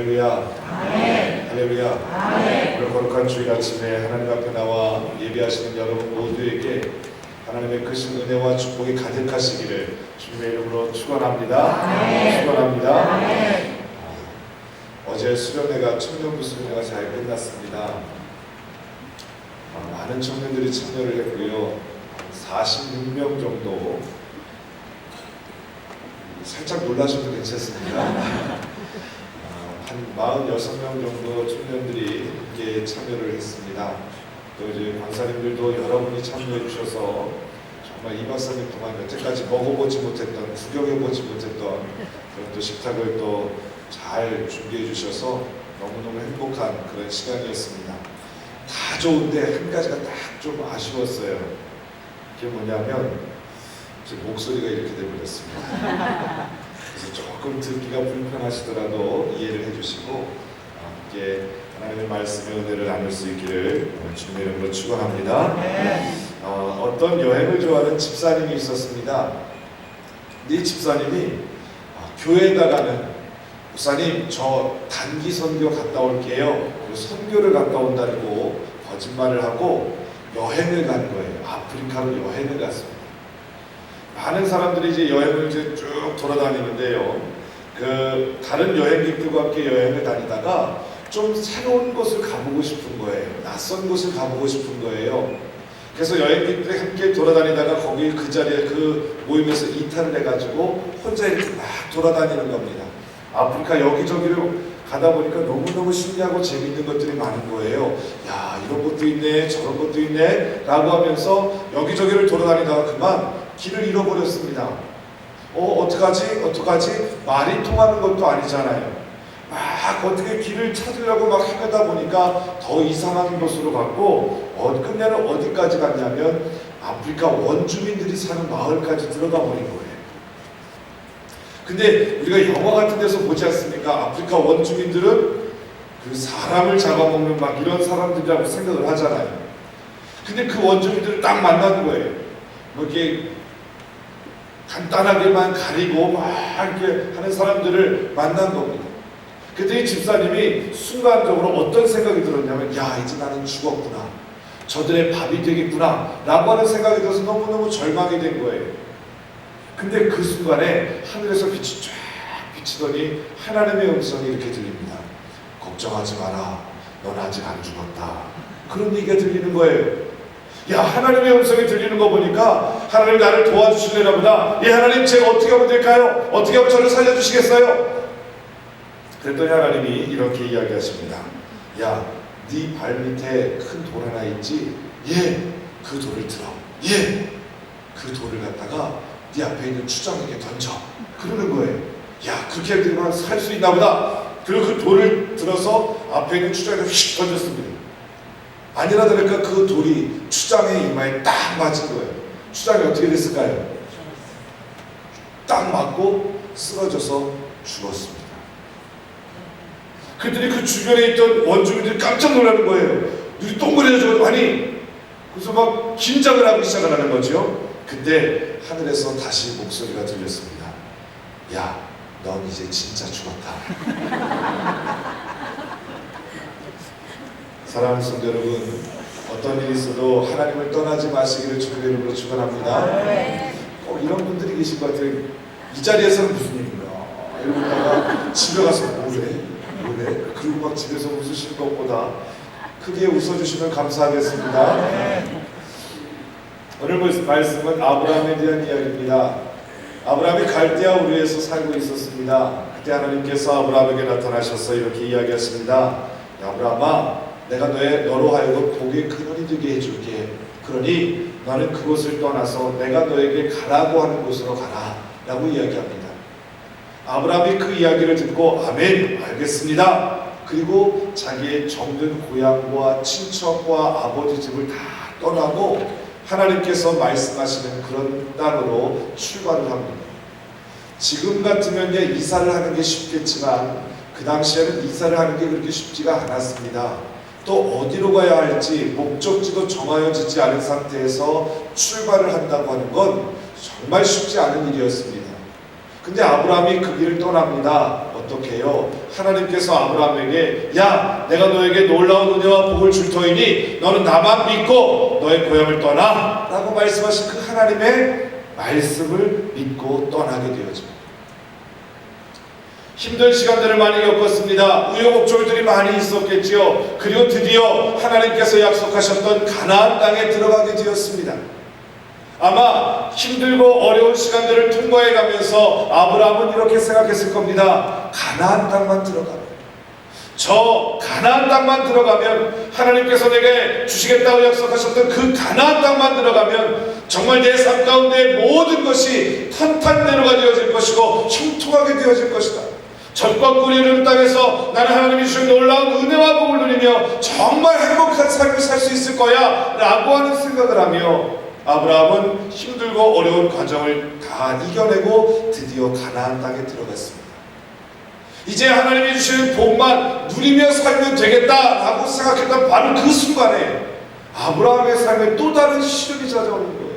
할렐루야. 아멘. 할렐루야. 아멘. 오늘 거룩한 주일 아침에 하나님 앞에 나와 예배하시는 여러분 모두에게 하나님의 크신 은혜와 축복이 가득하시기를 주님의 이름으로 축원합니다. 아멘. 축원합니다. 아멘. 어제 수련회가 청년부 수련회가 잘 끝났습니다. 많은 청년들이 참여를 했고요. 46명 정도. 살짝 놀라셔도 괜찮습니다. 한 46명 정도 청년들이 함께 참여를 했습니다. 또 이제 강사님들도 여러분이 참여해 주셔서 정말 이 박사님 동안 여태까지 먹어보지 못했던, 구경해보지 못했던 그런 또 식탁을 또 잘 준비해 주셔서 너무너무 행복한 그런 시간이었습니다. 다 좋은데 한 가지가 딱 좀 아쉬웠어요. 그게 뭐냐면 제 목소리가 이렇게 되어버렸습니다. 그래서 조금 듣기가 불편하시더라도 이해를 해주시고 함께 하나님의 말씀의 은혜를 나눌 수 있기를 주님의 이름으로 축원합니다. 어떤 여행을 좋아하는 집사님이 있었습니다. 이 집사님이 교회에다가는 목사님 저 단기 선교 갔다 올게요. 선교를 갔다 온다고 거짓말을 하고 여행을 간 거예요. 아프리카로 여행을 갔습니다. 많은 사람들이 이제 여행을 이제 쭉 돌아다니는데요. 다른 여행객들과 함께 여행을 다니다가 좀 새로운 곳을 가보고 싶은 거예요. 낯선 곳을 가보고 싶은 거예요. 그래서 여행객들이 함께 돌아다니다가 거기 그 자리에 그 모임에서 이탈을 해가지고 혼자 이렇게 막 돌아다니는 겁니다. 아프리카 여기저기로 가다 보니까 너무너무 신기하고 재미있는 것들이 많은 거예요. 야, 이런 것도 있네, 저런 것도 있네 라고 하면서 여기저기를 돌아다니다가 그만 길을 잃어버렸습니다. 어떡하지? 말이 통하는 것도 아니잖아요. 막 어떻게 길을 찾으려고 막 헤매다 보니까 더 이상한 곳으로 갔고 끝내는 어디까지 갔냐면 아프리카 원주민들이 사는 마을까지 들어가 버린 거예요. 근데 우리가 영화 같은 데서 보지 않습니까? 아프리카 원주민들은 그 사람을 잡아먹는 막 이런 사람들이라고 생각을 하잖아요. 근데 그 원주민들을 딱 만나는 거예요. 뭐 이렇게 간단하게만 가리고 막 이렇게 하는 사람들을 만난 겁니다. 그때 이 집사님이 순간적으로 어떤 생각이 들었냐면, 야, 이제 나는 죽었구나. 저들의 밥이 되겠구나. 라고 하는 생각이 들어서 너무너무 절망이 된 거예요. 근데 그 순간에 하늘에서 빛이 쫙 비치더니 하나님의 음성이 이렇게 들립니다. 걱정하지 마라. 넌 아직 안 죽었다. 그런 얘기가 들리는 거예요. 야, 하나님의 음성이 들리는 거 보니까 하나님 나를 도와주실래나 보다. 예, 하나님 제가 어떻게 하면 될까요? 어떻게 하면 저를 살려주시겠어요? 그랬더니 하나님이 이렇게 이야기하십니다. 야, 네 발밑에 큰 돌 하나 있지? 예, 그 돌을 들어. 예, 그 돌을 갖다가 네 앞에 있는 추장에게 던져. 그러는 거예요. 야, 그렇게 되면 살 수 있나 보다. 그리고 그 돌을 들어서 앞에 있는 추장에게 휙 던졌습니다. 아니라 다를까 그 돌이 추장의 이마에 딱 맞은 거예요. 추장이 어떻게 됐을까요? 딱 맞고 쓰러져서 죽었습니다. 그랬더니 그 주변에 있던 원주민들이 깜짝 놀라는 거예요. 눈이 동그래져. 아니, 그래서 막 긴장을 하고 시작을 하는 거죠. 그때 하늘에서 다시 목소리가 들렸습니다. 야, 넌 이제 진짜 죽었다. 사랑하는 성도 여러분, 어떤 일이 있어도 하나님을 떠나지 마시기를 주님의 이름으로 축원합니다. 꼭 이런 분들이 계신 것 같아요. 이 자리에서는 무슨 일인가 이러다가 집에 가서 뭐래? 그리고 막 집에서 웃으실 것보다 크게 웃어주시면 감사하겠습니다. 오늘 말씀은 아브라함에 대한 이야기입니다. 아브라함이 갈대아 우르에서 살고 있었습니다. 그때 하나님께서 아브라함에게 나타나셔서 이렇게 이야기하십니다. 아브라함아, 내가 너로 하여금 복의 근원이 되게 해줄게. 그러니 너는 그곳을 떠나서 내가 너에게 가라고 하는 곳으로 가라 라고 이야기합니다. 아브라함이 그 이야기를 듣고 아멘, 알겠습니다. 그리고 자기의 정든 고향과 친척과 아버지 집을 다 떠나고 하나님께서 말씀하시는 그런 땅으로 출발을 합니다. 지금 같으면 이사를 하는 게 쉽겠지만 그 당시에는 이사를 하는 게 그렇게 쉽지가 않았습니다. 또 어디로 가야 할지 목적지도 정하여지지 않은 상태에서 출발을 한다고 하는 건 정말 쉽지 않은 일이었습니다. 근데 아브라함이 그 길을 떠납니다. 어떻게 해요? 하나님께서 아브라함에게 야, 내가 너에게 놀라운 은혜와 복을 줄 터이니 너는 나만 믿고 너의 고향을 떠나 라고 말씀하신 그 하나님의 말씀을 믿고 떠나게 되어집니다. 힘든 시간들을 많이 겪었습니다. 우여곡절들이 많이 있었겠지요. 그리고 드디어 하나님께서 약속하셨던 가나안 땅에 들어가게 되었습니다. 아마 힘들고 어려운 시간들을 통과해 가면서 아브라함은 이렇게 생각했을 겁니다. 가나안 땅만 들어가면, 저 가나안 땅만 들어가면, 하나님께서 내게 주시겠다고 약속하셨던 그 가나안 땅만 들어가면 정말 내 삶 가운데 모든 것이 탄탄대로가 되어질 것이고 형통하게 되어질 것이다. 젖과 꿀이 흐르는 땅에서 나는 하나님이 주신 놀라운 은혜와 복을 누리며 정말 행복한 삶을 살 수 있을 거야 라고 하는 생각을 하며 아브라함은 힘들고 어려운 과정을 다 이겨내고 드디어 가나안 땅에 들어갔습니다. 이제 하나님이 주시는 복만 누리며 살면 되겠다라고 생각했던 바로 그 순간에 아브라함의 삶에 또 다른 시련이 찾아오는 거예요.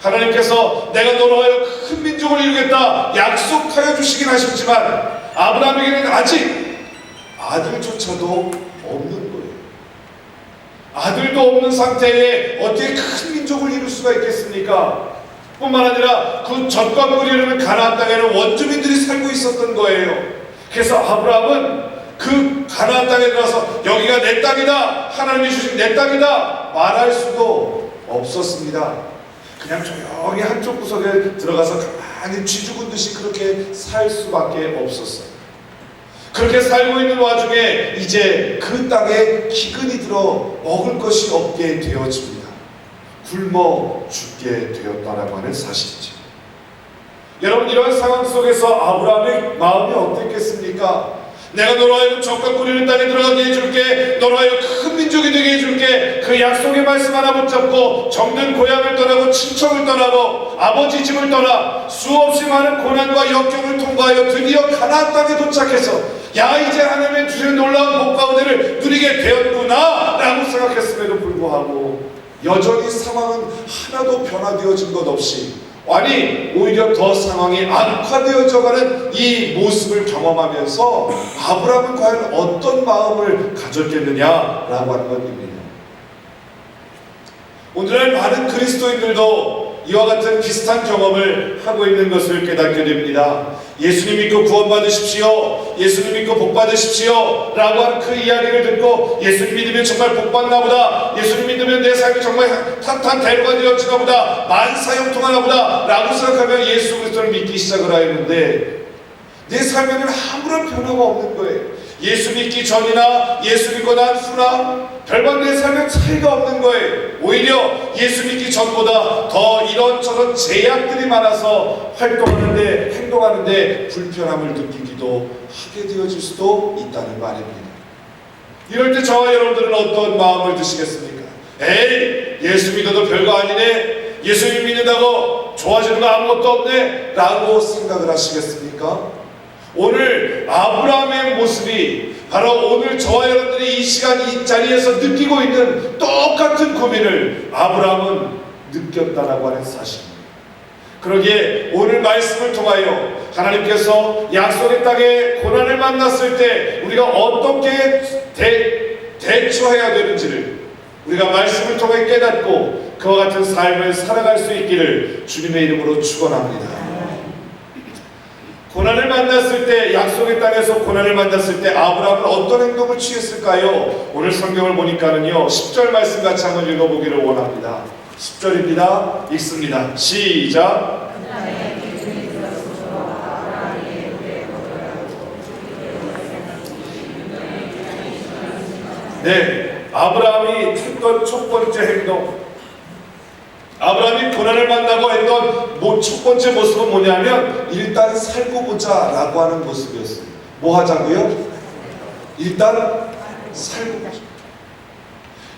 하나님께서 내가 너로 하여 큰 민족을 이루겠다 약속하여 주시긴 하셨지만 아브라함에게는 아직 아들조차도 없는 거예요. 아들도 없는 상태에 어떻게 큰 민족을 이룰 수가 있겠습니까? 뿐만 아니라 그 젖과 꿀이 흐르는 가나안 땅에는 원주민들이 살고 있었던 거예요. 그래서 아브라함은 그 가나안 땅에 들어서 여기가 내 땅이다, 하나님이 주신 내 땅이다 말할 수도 없었습니다. 그냥 조용히 한쪽 구석에 들어가서 가만히 쥐죽은 듯이 그렇게 살 수밖에 없었어요. 그렇게 살고 있는 와중에 이제 그 땅에 기근이 들어 먹을 것이 없게 되어집니다. 굶어 죽게 되었다라고 하는 사실이죠. 여러분, 이런 상황 속에서 아브라함의 마음이 어땠겠습니까? 내가 너로 하여금 젖과 꿀이 흐르는 땅에 들어가게 해줄게, 너로 하여금 큰 민족이 되게 해줄게, 그 약속의 말씀 하나 붙잡고 정든 고향을 떠나고 친척을 떠나고 아버지 집을 떠나 수없이 많은 고난과 역경을 통과하여 드디어 가나안 땅에 도착해서 야, 이제 하나님의 주시는 놀라운 복과 은혜를 누리게 되었구나 라고 생각했음에도 불구하고 여전히 상황은 하나도 변화되어진 것 없이, 아니 오히려 더 상황이 악화되어져가는 이 모습을 경험하면서 아브라함은 과연 어떤 마음을 가졌겠느냐라고 하는 것입니다. 오늘날 많은 그리스도인들도 이와 같은 비슷한 경험을 하고 있는 것을 깨닫게 됩니다. 예수님 믿고 구원받으십시오, 예수님 믿고 복받으십시오 라고 하는 그 이야기를 듣고 예수님 믿으면 정말 복받나 보다, 예수님 믿으면 내 삶이 정말 탄탄대로가 되어지나 보다, 만사형통하나 보다 라고 생각하며 예수 그리스도를 믿기 시작을 하였는데 내 삶에는 아무런 변화가 없는 거예요. 예수 믿기 전이나 예수 믿고 난 후나 별반 내 삶에 차이가 없는 거예요. 오히려 예수 믿기 전보다 더 이런저런 제약들이 많아서 활동하는데, 행동하는데 불편함을 느끼기도 하게 되어질 수도 있다는 말입니다. 이럴 때 저와 여러분들은 어떤 마음을 드시겠습니까? 에이, 예수 믿어도 별거 아니네, 예수님 믿는다고 좋아지는 거 아무것도 없네 라고 생각을 하시겠습니까? 오늘 아브라함의 모습이 바로 오늘 저와 여러분들이 이 시간 이 자리에서 느끼고 있는 똑같은 고민을 아브라함은 느꼈다라고 하는 사실입니다. 그러기에 오늘 말씀을 통하여 하나님께서 약속의 땅에 고난을 만났을 때 우리가 어떻게 대처해야 되는지를 우리가 말씀을 통해 깨닫고 그와 같은 삶을 살아갈 수 있기를 주님의 이름으로 축원합니다. 고난을 만났을 때, 약속의 땅에서 고난을 만났을 때 아브라함은 어떤 행동을 취했을까요? 오늘 성경을 보니까는요 10절 말씀 같이 한번 읽어보기를 원합니다. 10절입니다. 읽습니다. 시작. 네, 아브라함이 했던 첫 번째 행동, 아브라함이 고난을 만나고 했던 첫 번째 모습은 뭐냐면 일단 살고 보자 라고 하는 모습이었어요. 뭐 하자고요? 일단 살고 보자.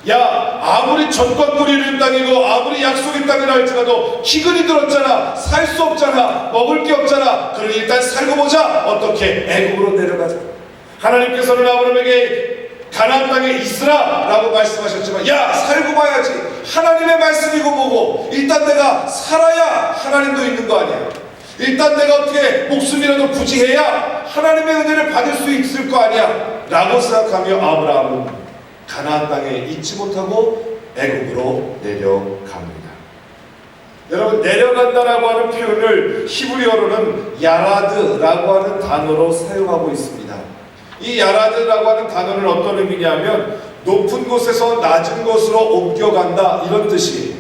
야, 아무리 젖과 꿀이 흐르는 땅이고 아무리 약속의 땅이라 할지라도 기근이 들었잖아, 살 수 없잖아, 먹을 게 없잖아. 그러니 일단 살고 보자. 어떻게? 애굽으로 내려가자. 하나님께서는 아브라함에게 가나안 땅에 있으라 라고 말씀하셨지만, 야, 살고 봐야지. 하나님의 말씀이고 뭐고 일단 내가 살아야 하나님도 있는 거 아니야. 일단 내가 어떻게 목숨이라도 부지해야 하나님의 은혜를 받을 수 있을 거 아니야 라고 생각하며 아브라함은 가나안 땅에 있지 못하고 애굽으로 내려갑니다. 여러분, 내려간다라고 하는 표현을 히브리어로는 야라드라고 하는 단어로 사용하고 있습니다. 이 야라드라고 하는 단어는 어떤 의미냐면 높은 곳에서 낮은 곳으로 옮겨간다 이런 뜻이에요.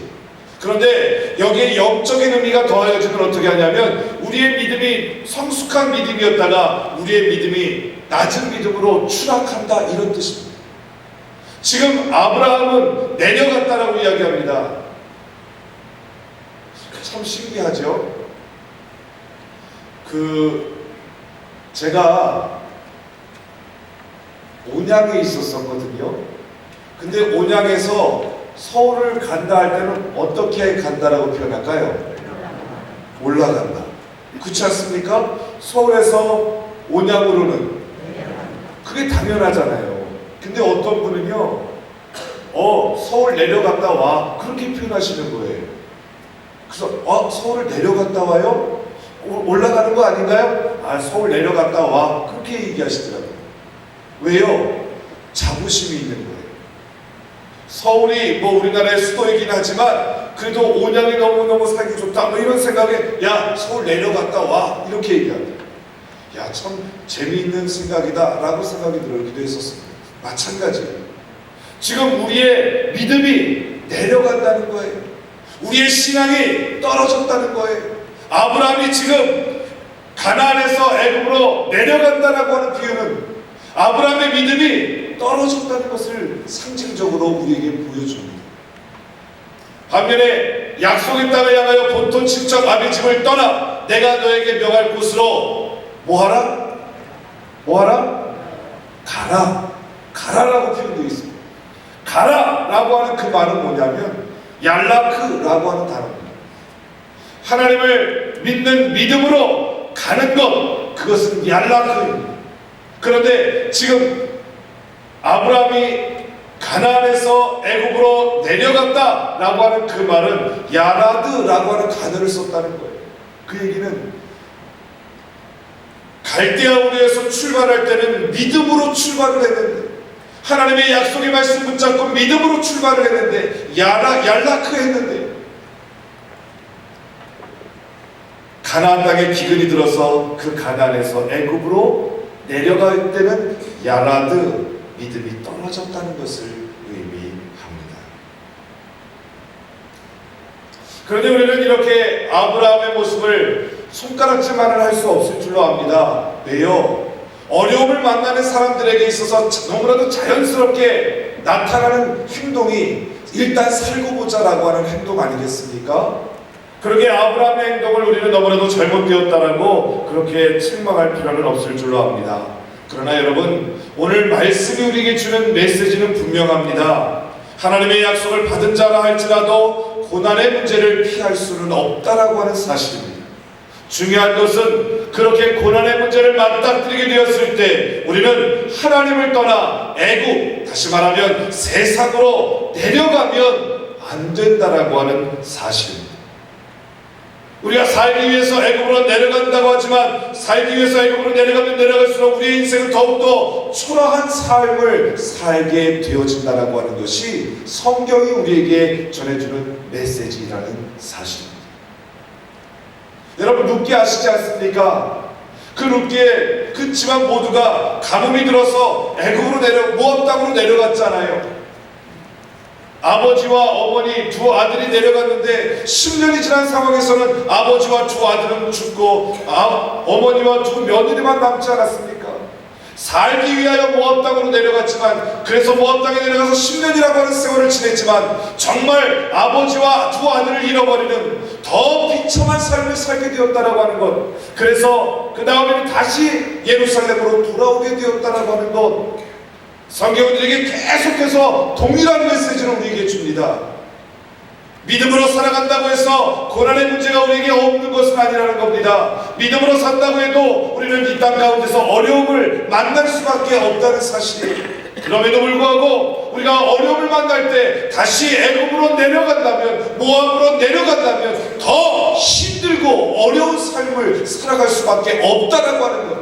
그런데 여기에 영적인 의미가 더하여지면 어떻게 하냐면 우리의 믿음이 성숙한 믿음이었다가 우리의 믿음이 낮은 믿음으로 추락한다 이런 뜻입니다. 지금 아브라함은 내려갔다라고 이야기합니다. 참 신기하죠? 제가 온양에 있었거든요. 근데 온양에서 서울을 간다 할 때는 어떻게 간다라고 표현할까요? 올라간다. 그렇지 않습니까? 서울에서 온양으로는 그게 당연하잖아요. 근데 어떤 분은요, 서울 내려갔다 와 그렇게 표현하시는 거예요. 그래서 서울을 내려갔다 와요? 올라가는 거 아닌가요? 서울 내려갔다 와 그렇게 얘기하시더라고요. 왜요? 자부심이 있는 거예요. 서울이 우리나라의 수도이긴 하지만 그래도 온양이 너무너무 살기 좋다 이런 생각에 야 서울 내려갔다 와 이렇게 얘기합니다. 야 참 재미있는 생각이다 라고 생각이 들기도 했었습니다. 마찬가지예요. 지금 우리의 믿음이 내려간다는 거예요. 우리의 신앙이 떨어졌다는 거예요. 아브라함이 지금 가나안에서 애굽으로 내려간다라고 하는 표현은 아브라함의 믿음이 떨어졌다는 것을 상징적으로 우리에게 보여줍니다. 반면에 약속의 땅을 향하여 본토 친척 아비 집을 떠나 내가 너에게 명할 곳으로 뭐하라? 가라. 가라라고 표현되어 있습니다. 가라라고 하는 그 말은 뭐냐면 얄라크라고 하는 단어입니다. 하나님을 믿는 믿음으로 가는 것, 그것은 얄라크입니다. 그런데 지금 아브라함이 가나안에서 애굽으로 내려갔다라고 하는 그 말은 야라드라고 하는 단어를 썼다는 거예요. 그 얘기는 갈대아 우르에서 출발할 때는 믿음으로 출발을 했는데 하나님의 약속의 말씀 붙잡고 믿음으로 출발을 했는데 얄라크 했는데 가나안 땅에 기근이 들어서 그 가나안에서 애굽으로 내려갈 때는 야라드 믿음이 떨어졌다는 것을 의미합니다. 그런데 우리는 이렇게 아브라함의 모습을 손가락질만을 할 수 없을 줄로 압니다. 왜요? 어려움을 만나는 사람들에게 있어서 너무나도 자연스럽게 나타나는 행동이 일단 살고 보자라고 하는 행동 아니겠습니까? 그러게 아브라함의 행동을 우리는 너무나도 잘못되었다라고 그렇게 책망할 필요는 없을 줄로 압니다. 그러나 여러분, 오늘 말씀이 우리에게 주는 메시지는 분명합니다. 하나님의 약속을 받은 자라 할지라도 고난의 문제를 피할 수는 없다라고 하는 사실입니다. 중요한 것은 그렇게 고난의 문제를 맞닥뜨리게 되었을 때 우리는 하나님을 떠나 애굽, 다시 말하면 세상으로 내려가면 안 된다라고 하는 사실입니다. 우리가 살기 위해서 애굽으로 내려간다고 하지만 살기 위해서 애굽으로 내려가면 내려갈수록 우리의 인생은 더욱더 초라한 삶을 살게 되어진다라고 하는 것이 성경이 우리에게 전해주는 메시지라는 사실입니다. 여러분, 룻기 아시지 않습니까? 그 룻기에 그 집안 모두가 가뭄이 들어서 애굽으로 모압 땅으로 내려갔잖아요. 아버지와 어머니 두 아들이 내려갔는데 10년이 지난 상황에서는 아버지와 두 아들은 죽고 어머니와 두 며느리만 남지 않았습니까? 살기 위하여 모압 땅으로 내려갔지만, 그래서 모압 땅에 내려가서 10년이라고 하는 세월을 지냈지만 정말 아버지와 두 아들을 잃어버리는 더 비참한 삶을 살게 되었다라고 하는 것, 그래서 그 다음에는 다시 예루살렘으로 돌아오게 되었다라고 하는 것, 성경은 우리에게 계속해서 동일한 메시지를 우리에게 줍니다. 믿음으로 살아간다고 해서 고난의 문제가 우리에게 없는 것은 아니라는 겁니다. 믿음으로 산다고 해도 우리는 이 땅 가운데서 어려움을 만날 수밖에 없다는 사실이에요. 그럼에도 불구하고 우리가 어려움을 만날 때 다시 애굽으로 내려간다면, 모압으로 내려간다면 더 힘들고 어려운 삶을 살아갈 수밖에 없다라고 하는 것.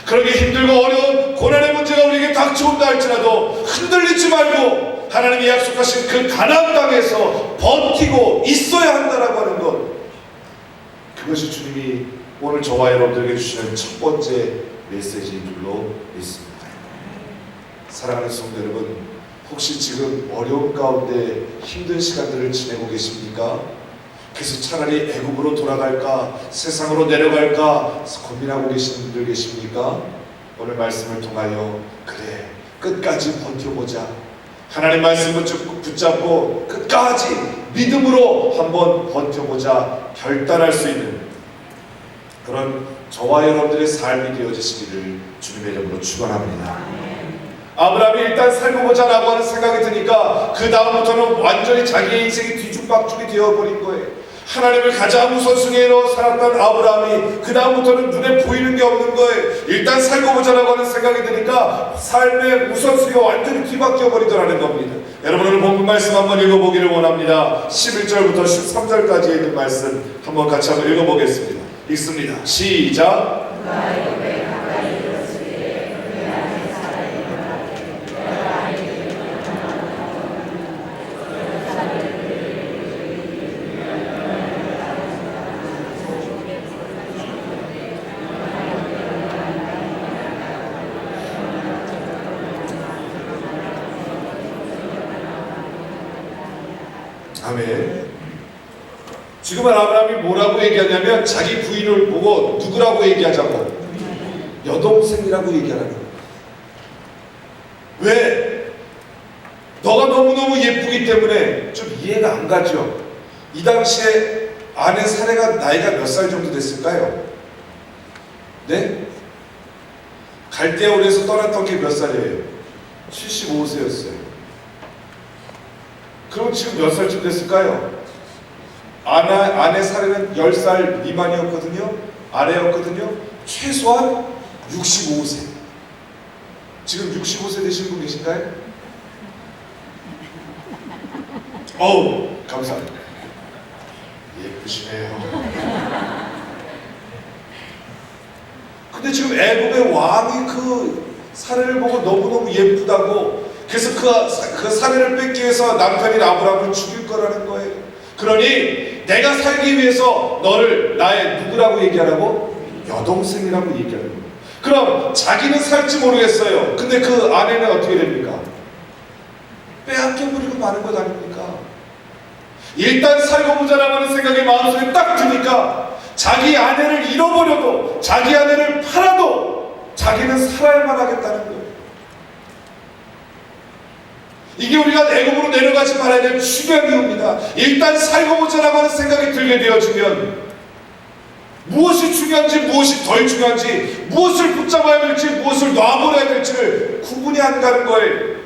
그렇게 힘들고 어려운 고난의 문제가 우리에게 닥쳐온다 할지라도 흔들리지 말고 하나님이 약속하신 그 가나안 땅에서 버티고 있어야 한다라고 하는 것. 그것이 주님이 오늘 저와 여러분들에게 주시는 첫 번째 메시지인 줄로 믿습니다. 사랑하는 성도 여러분, 혹시 지금 어려움 가운데 힘든 시간들을 지내고 계십니까? 그래서 차라리 애굽으로 돌아갈까, 세상으로 내려갈까 고민하고 계시는 분들 계십니까? 오늘 말씀을 통하여 그래, 끝까지 버텨보자. 하나님 말씀을 붙잡고 끝까지 믿음으로 한번 버텨보자 결단할 수 있는 그런 저와 여러분들의 삶이 되어지시기를 주님의 이름으로 축원합니다. 아브라함이 일단 살고 보자라고 하는 생각이 드니까 그 다음부터는 완전히 자기의 인생이 뒤죽박죽이 되어버린 거예요. 하나님을 가장 우선순위로 살았던 아브라함이 그 다음부터는 눈에 보이는 게 없는 거예요. 일단 살고 보자라고 하는 생각이 드니까 삶의 우선순위가 완전히 뒤바뀌어 버리더라는 겁니다. 여러분, 오늘 본문 말씀 한번 읽어보기를 원합니다. 11절부터 13절까지 있는 말씀 한번 같이 한번 읽어보겠습니다. 읽습니다. 시작. 아멘. 지금은 아브라함이 뭐라고 얘기하냐면 자기 부인을 보고 누구라고 얘기하자고? 여동생이라고 얘기하라는 거예요. 왜? 너가 너무너무 예쁘기 때문에. 좀 이해가 안 가죠? 이 당시에 아내 사례가 나이가 몇 살 정도 됐을까요? 네? 갈대아울에서 떠났던 게 몇 살이에요? 75세였어요. 그럼 지금 몇 살쯤 됐을까요? 아내 사례는 10살 미만이었거든요. 아래였거든요. 최소한 65세. 지금 65세 되신 분 계신가요? 어우, 감사합니다. 예쁘시네요. 근데 지금 애굽의 왕이 그 사례를 보고 너무너무 예쁘다고, 그래서 그 사례를 뺏기 위해서 남편인 아브라함을 죽일 거라는 거예요. 그러니 내가 살기 위해서 너를 나의 누구라고 얘기하라고? 여동생이라고 얘기하는 거예요. 그럼 자기는 살지 모르겠어요. 근데 그 아내는 어떻게 됩니까? 빼앗겨버리고 마는 것 아닙니까? 일단 살고 보자라고 하는 생각이 마음속에 딱 드니까 자기 아내를 잃어버려도, 자기 아내를 팔아도 자기는 살아야만 하겠다는 거예요. 이게 우리가 애굽으로 내려가지 말아야 될 중요한 이유입니다. 일단 살고 보자라고 하는 생각이 들게 되어지면 무엇이 중요한지 무엇이 덜 중요한지, 무엇을 붙잡아야 될지 무엇을 놔버려야 될지를 구분이 안 가는 거예요.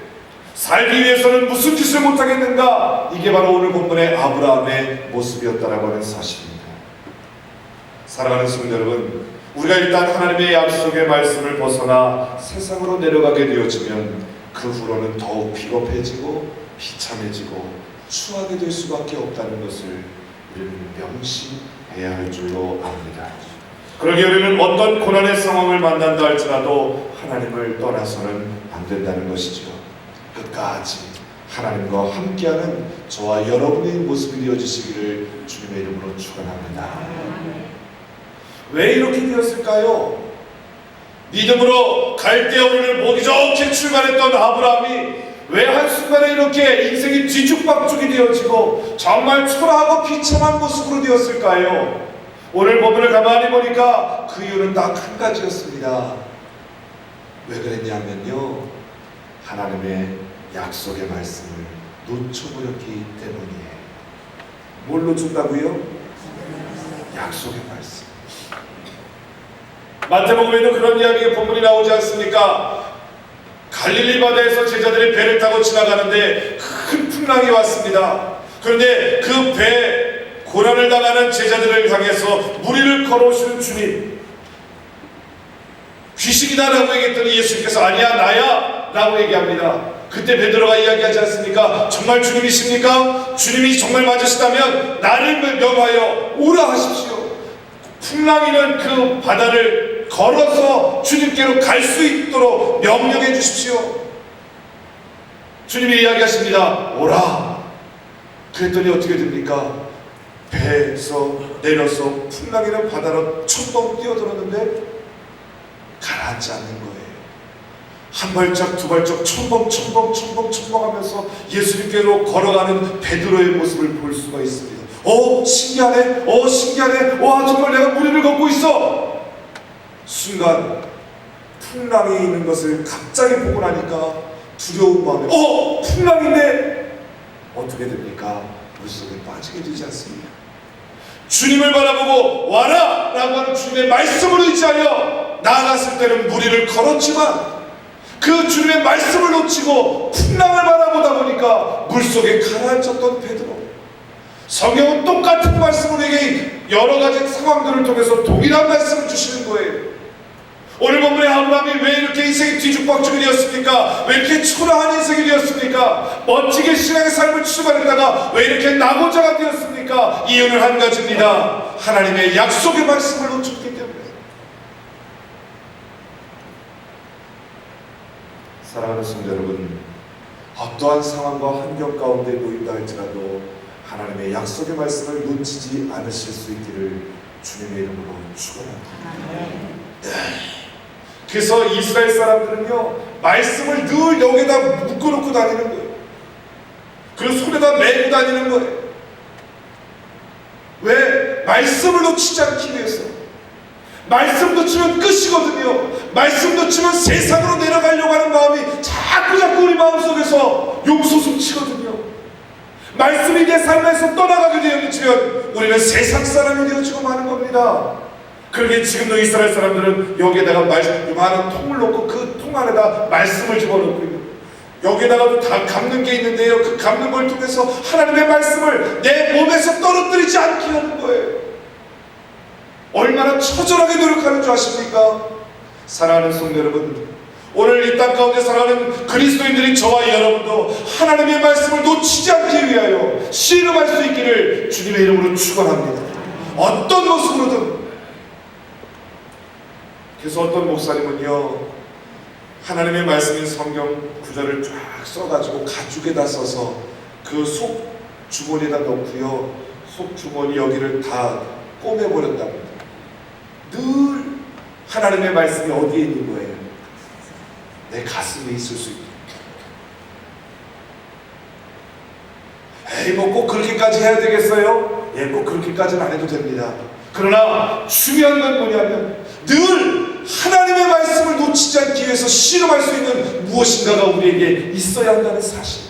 살기 위해서는 무슨 짓을 못하겠는가? 이게 바로 오늘 본문의 아브라함의 모습이었다라고 하는 사실입니다. 사랑하는 성도 여러분, 우리가 일단 하나님의 약속의 말씀을 벗어나 세상으로 내려가게 되어지면 그 후로는 더욱 비겁해지고 비참해지고 추하게 될 수밖에 없다는 것을 우리는 명심해야 할 줄로 압니다. 그러기에 우리는 어떤 고난의 상황을 만난다 할지라도 하나님을 떠나서는 안 된다는 것이죠. 끝까지 하나님과 함께하는 저와 여러분의 모습이 되어주시기를 주님의 이름으로 축원합니다. 왜 이렇게 되었을까요? 믿음으로 갈대아울을 보기 좋게 출발했던 아브라함이 왜 한순간에 이렇게 인생이 뒤죽박죽이 되어지고 정말 초라하고 비참한 모습으로 되었을까요? 오늘 본문을 가만히 보니까 그 이유는 딱 한 가지였습니다. 왜 그랬냐면요, 하나님의 약속의 말씀을 놓쳐버렸기 때문이에요. 뭘 놓쳤다고요? 약속의 말씀. 마태복음에도 그런 이야기의 본문이 나오지 않습니까? 갈릴리 바다에서 제자들이 배를 타고 지나가는데 큰 풍랑이 왔습니다. 그런데 그 배 고난을 당하는 제자들을 향해서 무리를 걸어오시는 주님, 귀신이다라고 얘기했더니 예수님께서 아니야, 나야. 라고 얘기합니다. 그때 베드로가 이야기하지 않습니까? 정말 주님이십니까? 주님이 정말 맞으시다면 나를 명하여 오라 하십시오. 풍랑이는 그 바다를 걸어서 주님께로 갈 수 있도록 명령해 주십시오. 주님이 이야기하십니다. 오라. 그랬더니 어떻게 됩니까? 배에서 내려서 풍랑이는 바다로 첨벙 뛰어들었는데 가라앉지 않는 거예요. 한 발짝 두 발짝 첨벙 하면서 예수님께로 걸어가는 베드로의 모습을 볼 수가 있습니다. 신기하네. 신기하네. 와, 정말 내가 무리를 걷고 있어. 순간 풍랑이 있는 것을 갑자기 보고 나니까 두려운 마음에 풍랑인데 어떻게 됩니까? 물속에 빠지게 되지 않습니까? 주님을 바라보고 와라 라고 하는 주님의 말씀을 의지하여 나아갔을 때는 무리를 걸었지만 그 주님의 말씀을 놓치고 풍랑을 바라보다 보니까 물속에 가라앉았던 베드로. 성경은 똑같은 말씀을 우리에게 여러 가지 상황들을 통해서 동일한 말씀을 주시는 거예요. 오늘 본문의 아브라함이 왜 이렇게 인생이 뒤죽박죽이 되었습니까? 왜 이렇게 초라한 인생이 되었습니까? 멋지게 신앙의 삶을 출발했다가 왜 이렇게 낙오자가 되었습니까? 이유는 한 가지입니다. 하나님의 약속의 말씀을 놓쳤기 때문에. 사랑하는 성도 여러분, 어떠한 상황과 환경 가운데 놓인다 할지라도 하나님의 약속의 말씀을 놓치지 않으실 수 있기를 주님의 이름으로 축원합니다. 그래서 이스라엘 사람들은요, 말씀을 늘 여기다 묶어놓고 다니는 거예요. 그리고 손에다 메고 다니는 거예요. 왜? 말씀을 놓치지 않기 위해서. 말씀 놓치면 끝이거든요. 말씀 놓치면 세상으로 내려가려고 하는 마음이 자꾸 우리 마음속에서 용솟음치거든요. 말씀이 내 삶에서 떠나가게 되어지면 우리는 세상 사람이 되어지고 마는 겁니다. 그러게 지금도 이스라엘 사람들은 여기에다가 많은 통을 놓고 그 통 안에다 말씀을 집어넣고 있는, 여기에다가도 다 감는 게 있는데요, 그 감는 걸 통해서 하나님의 말씀을 내 몸에서 떨어뜨리지 않게 하는 거예요. 얼마나 처절하게 노력하는 줄 아십니까? 사랑하는 성도 여러분, 오늘 이 땅 가운데 살아가는 그리스도인들이 저와 여러분도 하나님의 말씀을 놓치지 않기 위하여 씨름할 수 있기를 주님의 이름으로 축원합니다. 어떤 모습으로든. 그래서 어떤 목사님은요, 하나님의 말씀인 성경 구절을 쫙 써가지고 가죽에다 써서 그 속 주머니에다 넣고요, 속 주머니 여기를 다 꼬매버렸답니다. 늘 하나님의 말씀이 어디에 있는 거예요? 내 가슴에 있을 수 있도록. 뭐 꼭 그렇게까지 해야 되겠어요? 꼭 그렇게까지는 안 해도 됩니다. 그러나 중요한 건 뭐냐면 늘 하나님의 말씀을 놓치지 않기 위해서 씨름할 수 있는 무엇인가가 우리에게 있어야 한다는 사실.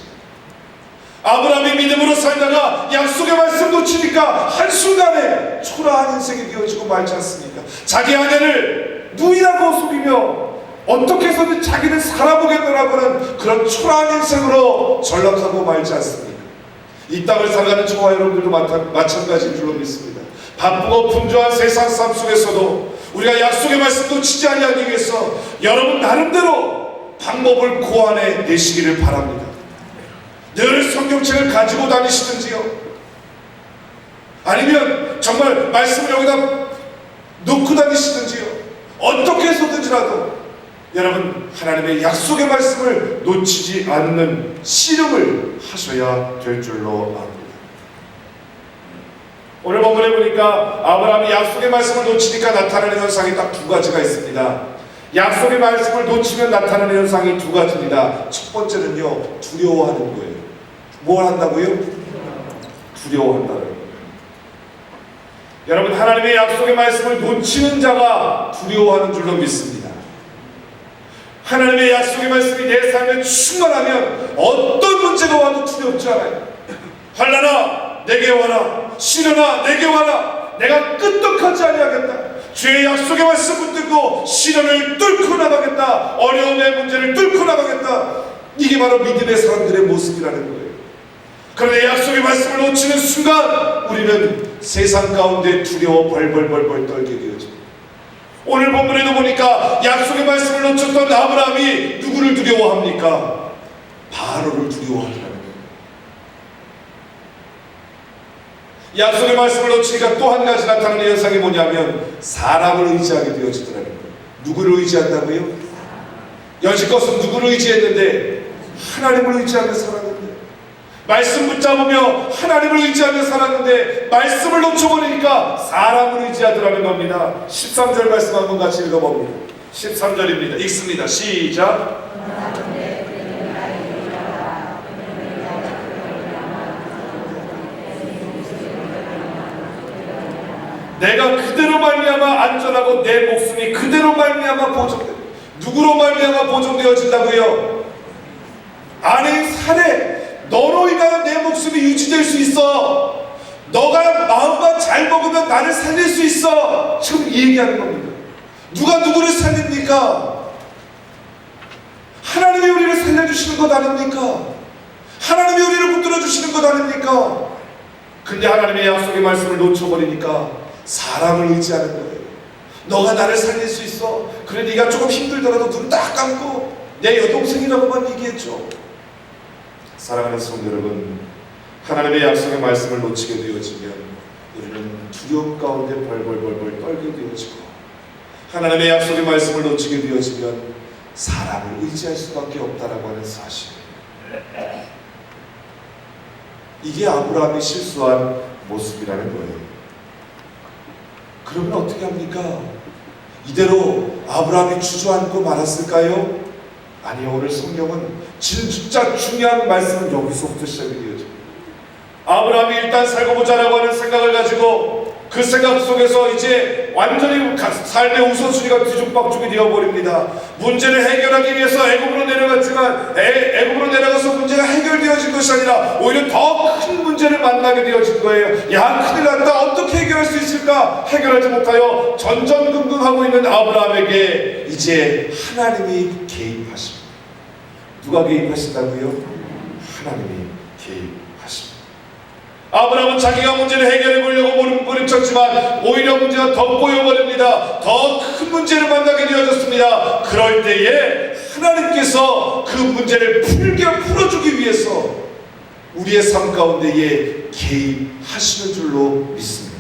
아브라함이 믿음으로 살다가 약속의 말씀 놓치니까 한순간에 초라한 인생이 되어지고 말지 않습니까? 자기 아내를 누이라고 속이며 어떻게 해서든 자기를 살아보겠다라고 하는 그런 초라한 인생으로 전락하고 말지 않습니까? 이 땅을 살아가는 저와 여러분들도 마찬가지인 줄로 믿습니다. 바쁘고 분주한 세상 삶 속에서도 우리가 약속의 말씀 놓치지 아니하기 위해서 여러분 나름대로 방법을 고안해 내시기를 바랍니다. 늘 성경책을 가지고 다니시든지요, 아니면 정말 말씀을 여기다 놓고 다니시든지요, 어떻게 해서든지라도 여러분 하나님의 약속의 말씀을 놓치지 않는 씨름을 하셔야 될 줄로 압니다. 오늘 본문에 보니까 아브라함이 약속의 말씀을 놓치니까 나타나는 현상이 딱 두 가지가 있습니다. 약속의 말씀을 놓치면 나타나는 현상이 두 가지입니다. 첫 번째는요, 두려워하는 거예요. 뭘 한다고요? 두려워한다는 거예요. 여러분, 하나님의 약속의 말씀을 놓치는 자가 두려워하는 줄로 믿습니다. 하나님의 약속의 말씀이 내 삶에 충만하면 어떤 문제가 와도 두렵지 않아요. 환난아 내게 와라, 시련아 내게 와라, 내가 끄떡하지 아니하겠다. 주의 약속의 말씀 붙들고 시련을 뚫고 나가겠다, 어려움의 문제를 뚫고 나가겠다. 이게 바로 믿음의 사람들의 모습이라는 거예요. 그런데 약속의 말씀을 놓치는 순간 우리는 세상 가운데 두려워 벌벌 떨게 되어집니다. 오늘 본문에도 보니까 약속의 말씀을 놓쳤던 아브라함이 누구를 두려워합니까? 바로를 두려워하더라고요. 약속의 말씀을 놓치니까 또 한 가지 나타나는 현상이 뭐냐면 사람을 의지하게 되어지더라는 거예요. 누구를 의지한다고요? 여지껏은 누구를 의지했는데? 하나님을 의지하며 살았는데, 말씀 붙잡으며 하나님을 의지하며 살았는데 말씀을 놓쳐버리니까 사람을 의지하더라는 겁니다. 13절 말씀 한번 같이 읽어봅니다. 13절입니다. 읽습니다. 시작. 내가 그대로 말미암아 안전하고 내 목숨이 그대로 말미암아 보존돼. 누구로 말미암아 보존되어진다고요? 아니, 살해. 너로 인하여 내 목숨이 유지될 수 있어. 너가 마음만 잘 먹으면 나를 살릴 수 있어. 지금 이 얘기하는 겁니다. 누가 누구를 살립니까? 하나님이 우리를 살려주시는 것 아닙니까? 하나님이 우리를 붙들어주시는 것 아닙니까? 근데 하나님의 약속의 말씀을 놓쳐버리니까 사람을 의지하는 거예요. 너가 나를 살릴 수 있어. 그래, 네가 조금 힘들더라도 눈 딱 감고 내 여동생이라고만 얘기했죠. 사랑하는 성도 여러분, 하나님의 약속의 말씀을 놓치게 되어지면 우리는 두려움 가운데 벌벌벌벌 떨게 되어지고, 하나님의 약속의 말씀을 놓치게 되어지면 사람을 의지할 수밖에 없다라고 하는 사실, 이게 아브라함이 실수한 모습이라는 거예요. 그러면 어떻게 합니까? 이대로 아브라함이 주저앉고 말았을까요? 아니요, 오늘 성경은 진짜 중요한 말씀은 여기서부터 시작이 되어집니다. 아브라함이 일단 살고 보자라고 하는 생각을 가지고 그 생각 속에서 이제 완전히 삶의 우선순위가 뒤죽박죽이 되어버립니다. 문제를 해결하기 위해서 애굽으로 내려갔지만 애굽으로 내려가서 문제가 해결되어진 것이 아니라 오히려 더 큰 문제를 만나게 되어진 거예요. 야, 큰일 났다. 어떻게 해결할 수 있을까? 해결하지 못하여 전전긍긍하고 있는 아브라함에게 이제 하나님이 개입하십니다. 누가 개입하신다고요? 하나님이 개입하십니다. 아브라함은 자기가 문제를 해결해 보려고 몰입쳤지만 오히려 문제가 더 꼬여버립니다. 더 큰 문제를 만나게 되어졌습니다. 그럴 때에 하나님께서 그 문제를 풀어주기 위해서 우리의 삶 가운데에 개입하시는 줄로 믿습니다.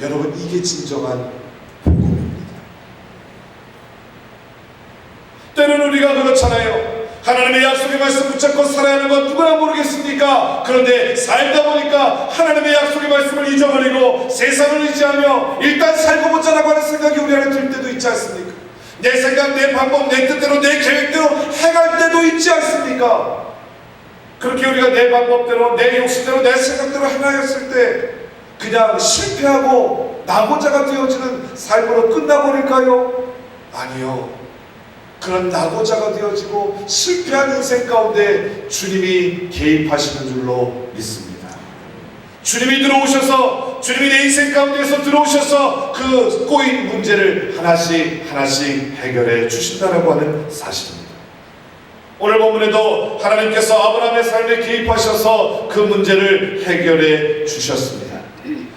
여러분, 이게 진정한 복음입니다. 때로는 우리가 그렇잖아요. 하나님의 약속의 말씀 붙잡고 살아야 하는 건 누구나 모르겠습니까? 그런데 살다 보니까 하나님의 약속의 말씀을 잊어버리고 세상을 의지하며 일단 살고 보자라고 하는 생각이 우리 안에 들 때도 있지 않습니까? 내 생각, 내 방법, 내 뜻대로, 내 계획대로 해갈 때도 있지 않습니까? 그렇게 우리가 내 방법대로, 내 욕심대로, 내 생각대로 행하였을 때 그냥 실패하고 낙오자가 되어지는 삶으로 끝나버릴까요? 아니요. 그런 낙오자가 되어지고 실패한 인생 가운데 주님이 개입하시는 줄로 믿습니다. 주님이 들어오셔서, 주님이 내 인생 가운데에서 들어오셔서 그 꼬인 문제를 하나씩 해결해 주신다라고 하는 사실입니다. 오늘 본문에도 하나님께서 아브라함의 삶에 개입하셔서 그 문제를 해결해 주셨습니다.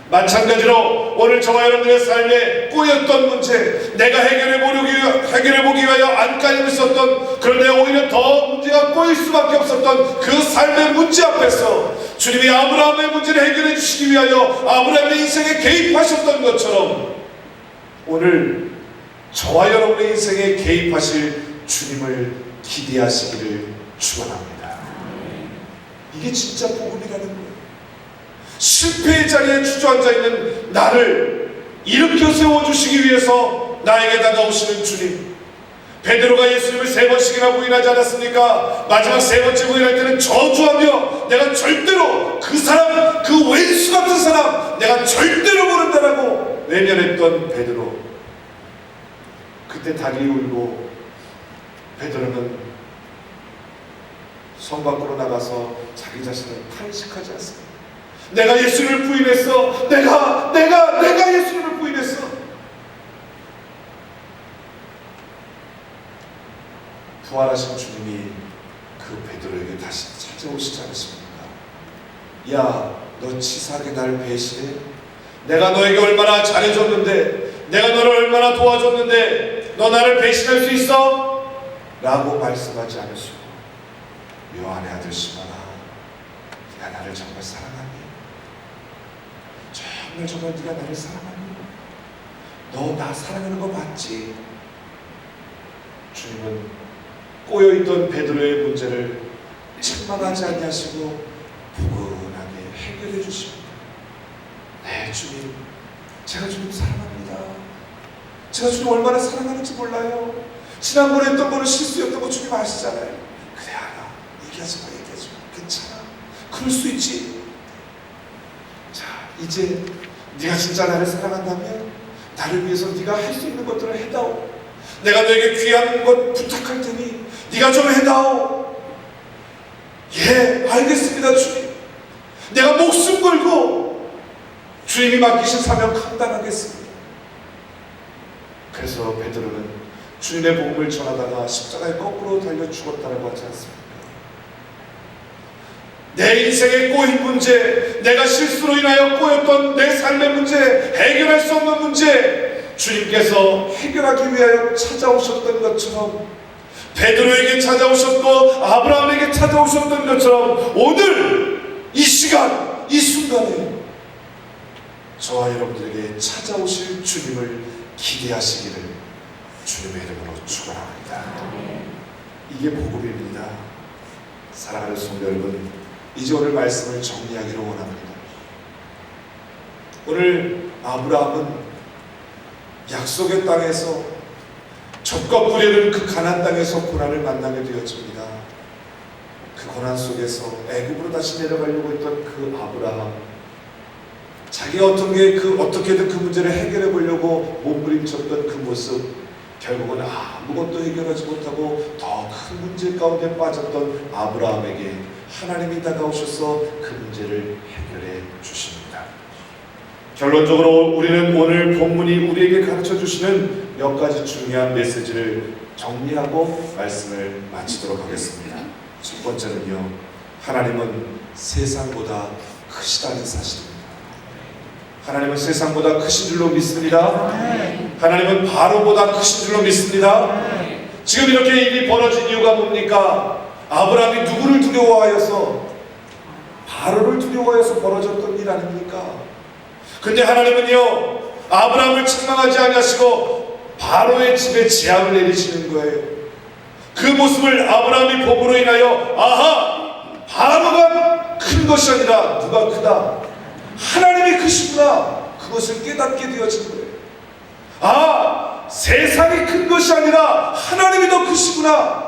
마찬가지로 오늘 저와 여러분의 삶에 꼬였던 문제, 내가 해결해보기 위하여 안간힘을 썼던, 그런데 오히려 더 문제가 꼬일 수밖에 없었던 그 삶의 문제 앞에서 주님이 아브라함의 문제를 해결해 주시기 위하여 아브라함의 인생에 개입하셨던 것처럼 오늘 저와 여러분의 인생에 개입하실 주님을 기대하시기를 축원합니다. 이게 진짜 복음이라는 거예요. 실패의 자리에 주저앉아 있는 나를 일으켜 세워주시기 위해서 나에게 다가오시는 주님. 베드로가 예수님을 3번씩이나 부인하지 않았습니까? 마지막 3번째 부인할 때는 저주하며 내가 절대로 그 사람, 그 왼수 같은 사람 내가 절대로 모른다라고 외면했던 베드로. 그때 다리 울고 베드로는 성 밖으로 나가서 자기 자신을 탄식하지 않습니다. 내가 예수님을 부인했어. 내가 예수님을 부인했어. 부활하신 주님이 그 베드로에게 다시 찾아오시지 않으십니까? 야, 너 치사하게 날 배신해? 내가 너에게 얼마나 잘해줬는데, 내가 너를 얼마나 도와줬는데 너 나를 배신할 수 있어? 라고 말씀하지 않으시고 요한의 아들 시몬아, 네가 나를 정말 사랑하니? 정말 네가 나를 사랑하니? 너 나 사랑하는 거 맞지? 주님은 꼬여있던 베드로의 문제를 책망하지 아니하시고 포근하게 해결해 주십니다. 네, 주님, 제가 주님 사랑합니다. 제가 주님 얼마나 사랑하는지 몰라요. 지난번에 했던 거는 실수였던 거 주님 아시잖아요. 그래, 알아. 얘기하지 마. 괜찮아. 그럴 수 있지. 자, 이제 네가 진짜 나를 사랑한다면 나를 위해서 네가 할 수 있는 것들을 해다오. 내가 너에게 귀한 것 부탁할 테니 네가 좀 해다오. 예, 알겠습니다, 주님. 내가 목숨 걸고 주님이 맡기신 사명 감당하겠습니다. 그래서 베드로는 주님의 복음을 전하다가 십자가에 거꾸로 달려 죽었다라고 하지 않습니까? 내 인생의 꼬인 문제, 내가 실수로 인하여 꼬였던 내 삶의 문제, 해결할 수 없는 문제, 주님께서 해결하기 위하여 찾아오셨던 것처럼, 베드로에게 찾아오셨고 아브라함에게 찾아오셨던 것처럼 오늘 이 시간, 이 순간에 저와 여러분들에게 찾아오실 주님을 기대하시기를 주님의 이름으로 축원합니다. 이게 복음입니다. 사랑하는 성도 여러분, 이제 오늘 말씀을 정리하기를 원합니다. 오늘 아브라함은 약속의 땅에서 적과 불의는 그 가나안 땅에서 고난을 만나게 되었습니다. 그 고난 속에서 애굽으로 다시 내려가려고 했던 그 아브라함, 자기가 어떻게든 그 문제를 해결해 보려고 몸부림쳤던 그 모습, 결국은 아무것도 해결하지 못하고 더 큰 문제 가운데 빠졌던 아브라함에게 하나님이 다가오셔서 그 문제를 해결해 주십니다. 결론적으로 우리는 오늘 본문이 우리에게 가르쳐 주시는 몇 가지 중요한 메시지를 정리하고 말씀을 마치도록 하겠습니다. 첫 번째는요, 하나님은 세상보다 크시다는 사실입니다. 하나님은 세상보다 크신 줄로 믿습니다. 하나님은 바로보다 크신 줄로 믿습니다. 지금 이렇게 일이 벌어진 이유가 뭡니까? 아브라함이 누구를 두려워하여서, 바로를 두려워하여서 벌어졌던 일 아닙니까? 근데 하나님은요, 아브라함을 책망하지 아니하시고 바로의 집에 재앙을 내리시는 거예요. 그 모습을 아브라함이 봄으로 인하여 바로가 큰 것이 아니라 누가 크다? 하나님이 크시구나. 그것을 깨닫게 되어진 거예요. 세상이 큰 것이 아니라 하나님이 더 크시구나.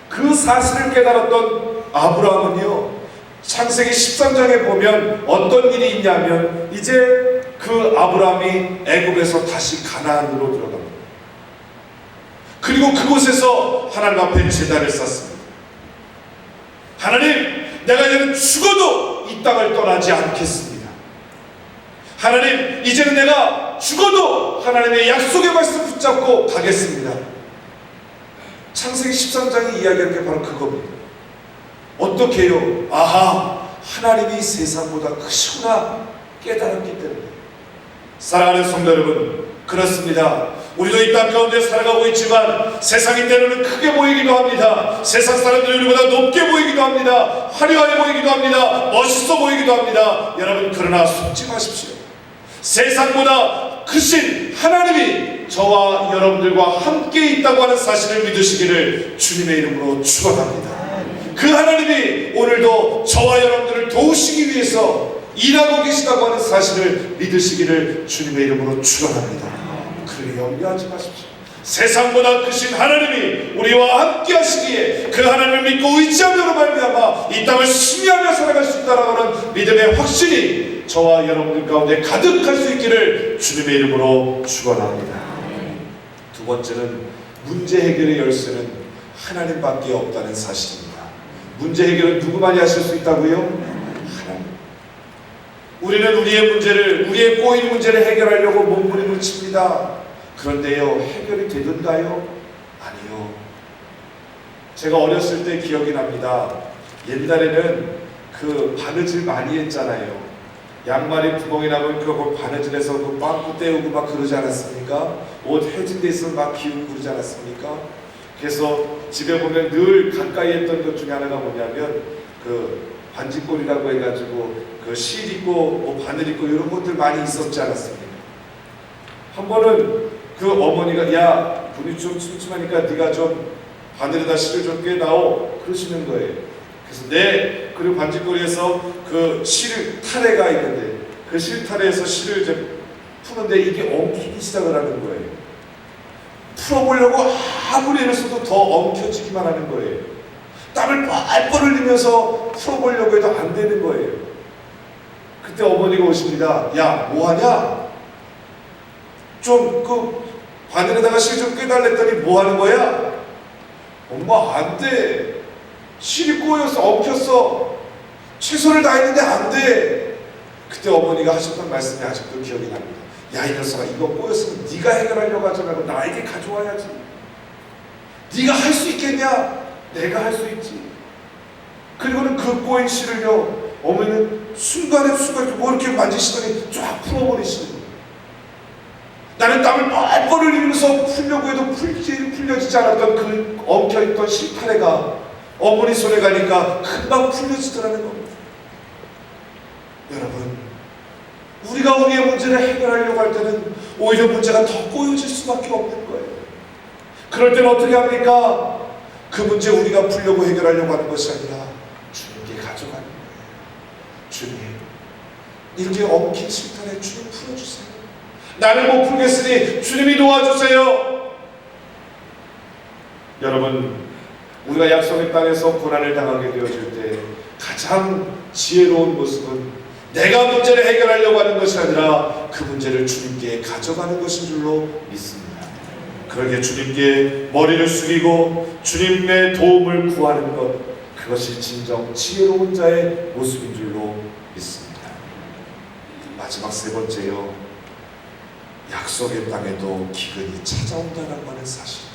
그 사실을 깨달았던 아브라함은요, 창세기 13장에 보면 어떤 일이 있냐면, 이제 그 아브라함이 애굽에서 다시 가나안으로 들어갑니다. 그리고 그곳에서 하나님 앞에 제단을 쌓습니다. 하나님, 내가 이제는 죽어도 이 땅을 떠나지 않겠습니다. 하나님, 이제는 내가 죽어도 하나님의 약속의 말씀 붙잡고 가겠습니다. 창세기 13장의 이야기하는 게 바로 그겁니다. 어떻게 해요? 하나님이 세상보다 크시구나 깨달았기 때문에. 사랑하는 성도 여러분, 그렇습니다. 우리도 이 땅 가운데 살아가고 있지만 세상이 때로는 크게 보이기도 합니다. 세상 사람들이 우리보다 높게 보이기도 합니다. 화려해 보이기도 합니다. 멋있어 보이기도 합니다. 여러분, 그러나 속지 마십시오. 세상보다 크신 하나님이 저와 여러분들과 함께 있다고 하는 사실을 믿으시기를 주님의 이름으로 축원합니다. 그 하나님이 오늘도 저와 여러분들을 도우시기 위해서 일하고 계시다고 하는 사실을 믿으시기를 주님의 이름으로 축원합니다. 그러니 염려하지 마십시오. 세상보다 크신 하나님이 우리와 함께 하시기에 그 하나님을 믿고 의지함으로 말미암아 이 땅을 승리하며 살아갈 수 있다라고 하는 믿음의 확신이 저와 여러분들 가운데 가득할 수 있기를 주님의 이름으로 축원합니다. 두 번째는 문제 해결의 열쇠는 하나님밖에 없다는 사실입니다. 문제 해결은 누구만이 하실 수 있다고요? 하나님. 우리는 우리의 꼬인 문제를 해결하려고 몸부림을 칩니다. 그런데요, 해결이 되던가요? 아니요. 제가 어렸을 때 기억이 납니다. 옛날에는 그 바느질 많이 했잖아요. 양말이 구멍이 나면 그걸 바느질해서 그 빵꾸 떼우고 막 그러지 않았습니까? 옷 해진 데 있으면 막 기우고 그러지 않았습니까? 그래서 집에 보면 늘 가까이 했던 것 중에 하나가 뭐냐면 그 반지꼴이라고 해가지고 그 실 있고 뭐 바늘 있고 이런 것들 많이 있었지 않았습니까? 한 번은 그 어머니가 야 분이 좀 침침하니까 네가 좀 바늘에다 실을 좀 꿰다오 그러시는 거예요. 그래서 네, 그리고 반지꼬리에서 그 실 타래가 있는데 그 실타래에서 실을 이제 푸는데 이게 엉키기 시작을 하는 거예요. 풀어보려고 아무리 애써도 더 엉켜지기만 하는 거예요. 땀을 뻘뻘 흘리면서 풀어보려고 해도 안 되는 거예요. 그때 어머니가 오십니다. 야, 뭐하냐? 좀 그 바늘에다가 실 좀 꿰달랬더니 뭐 하는 거야? 엄마 안 돼. 실이 꼬여서 엉켰어. 최선을 다했는데 안 돼. 그때 어머니가 하셨던 말씀이 아직도 기억이 납니다. 야, 이 녀석아, 이거 꼬였으면 네가 해결하려고 하지 말고 나에게 가져와야지. 네가 할 수 있겠냐? 내가 할 수 있지. 그리고는 그 꼬인 실을요, 어머니는 순간에 뭐 이렇게 만지시더니 쫙 풀어버리시는 거예요. 나는 땀을 뻘뻘 흘리면서 풀려고 해도 풀려지지 않았던 그 엉켜있던 실타래가 어머니 손에 가니까 금방 풀려지더라는 겁니다. 여러분, 우리가 우리의 문제를 해결하려고 할 때는 오히려 문제가 더 꼬여질 수밖에 없는 거예요. 그럴 때는 어떻게 합니까? 그 문제 우리가 풀려고 해결하려고 하는 것이 아니라 주님께 가져가는 거예요. 주님, 이렇게 엉킨 실타래 주님 풀어주세요. 나는 못 풀겠으니 주님이 도와주세요. 여러분, 우리가 약속의 땅에서 고난을 당하게 되어질 때 가장 지혜로운 모습은 내가 문제를 해결하려고 하는 것이 아니라 그 문제를 주님께 가져가는 것인 줄로 믿습니다. 그러기에 주님께 머리를 숙이고 주님의 도움을 구하는 것, 그것이 진정 지혜로운 자의 모습인 줄로 믿습니다. 마지막 세 번째요, 약속의 땅에도 기근이 찾아온다는 하는 사실.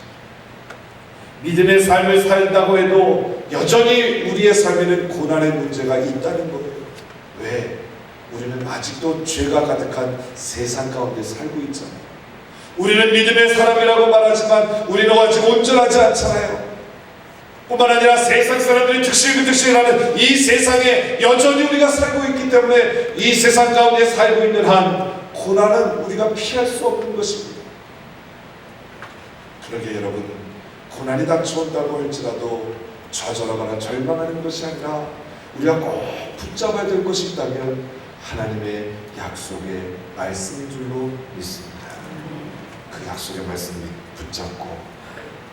믿음의 삶을 살다고 해도 여전히 우리의 삶에는 고난의 문제가 있다는 거예요. 왜? 우리는 아직도 죄가 가득한 세상 가운데 살고 있잖아요. 우리는 믿음의 사람이라고 말하지만 우리는 아직 온전하지 않잖아요. 뿐만 아니라 세상 사람들이 득실하는 이 세상에 여전히 우리가 살고 있기 때문에 이 세상 가운데 살고 있는 한 고난은 우리가 피할 수 없는 것입니다. 그러게 여러분, 고난이 닥쳐온다고 할지라도 좌절하거나 절망하는 것이 아니라 우리가 꼭 붙잡아야 될 것이 있다면 하나님의 약속의 말씀인 줄로 믿습니다. 그 약속의 말씀을 붙잡고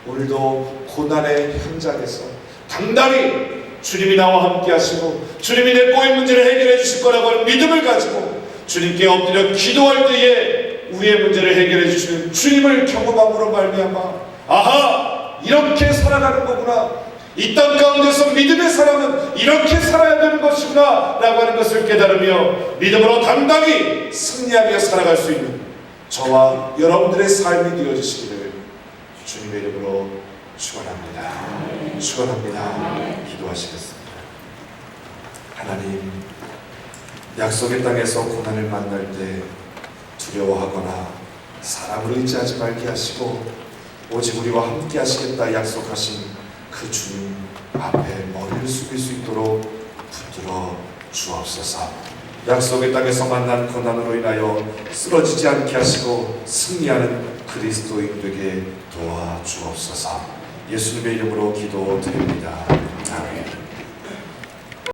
오늘도 고난의 현장에서 당당히 주님이 나와 함께 하시고 주님이 내 꼬인 문제를 해결해 주실 거라고 하는 믿음을 가지고 주님께 엎드려 기도할 때에 우리의 문제를 해결해 주시는 주님을 경험함으로 말미암아 아하, 이렇게 살아가는 거구나, 이 땅 가운데서 믿음의 사람은 이렇게 살아야 되는 것이구나 라고 하는 것을 깨달으며 믿음으로 당당히 승리하며 살아갈 수 있는 저와 여러분들의 삶이 되어주시기를 주님의 이름으로 축원합니다. 축원합니다. 기도하시겠습니다. 하나님, 약속의 땅에서 고난을 만날 때 두려워하거나 사람을 의지하지 말게 하시고 오직 우리와 함께 하시겠다 약속하신 그 주님 앞에 머리를 숙일 수 있도록 붙들어 주옵소서. 약속의 땅에서 만난 고난으로 인하여 쓰러지지 않게 하시고 승리하는 그리스도인 되게 도와주옵소서. 예수님의 이름으로 기도드립니다. 아멘.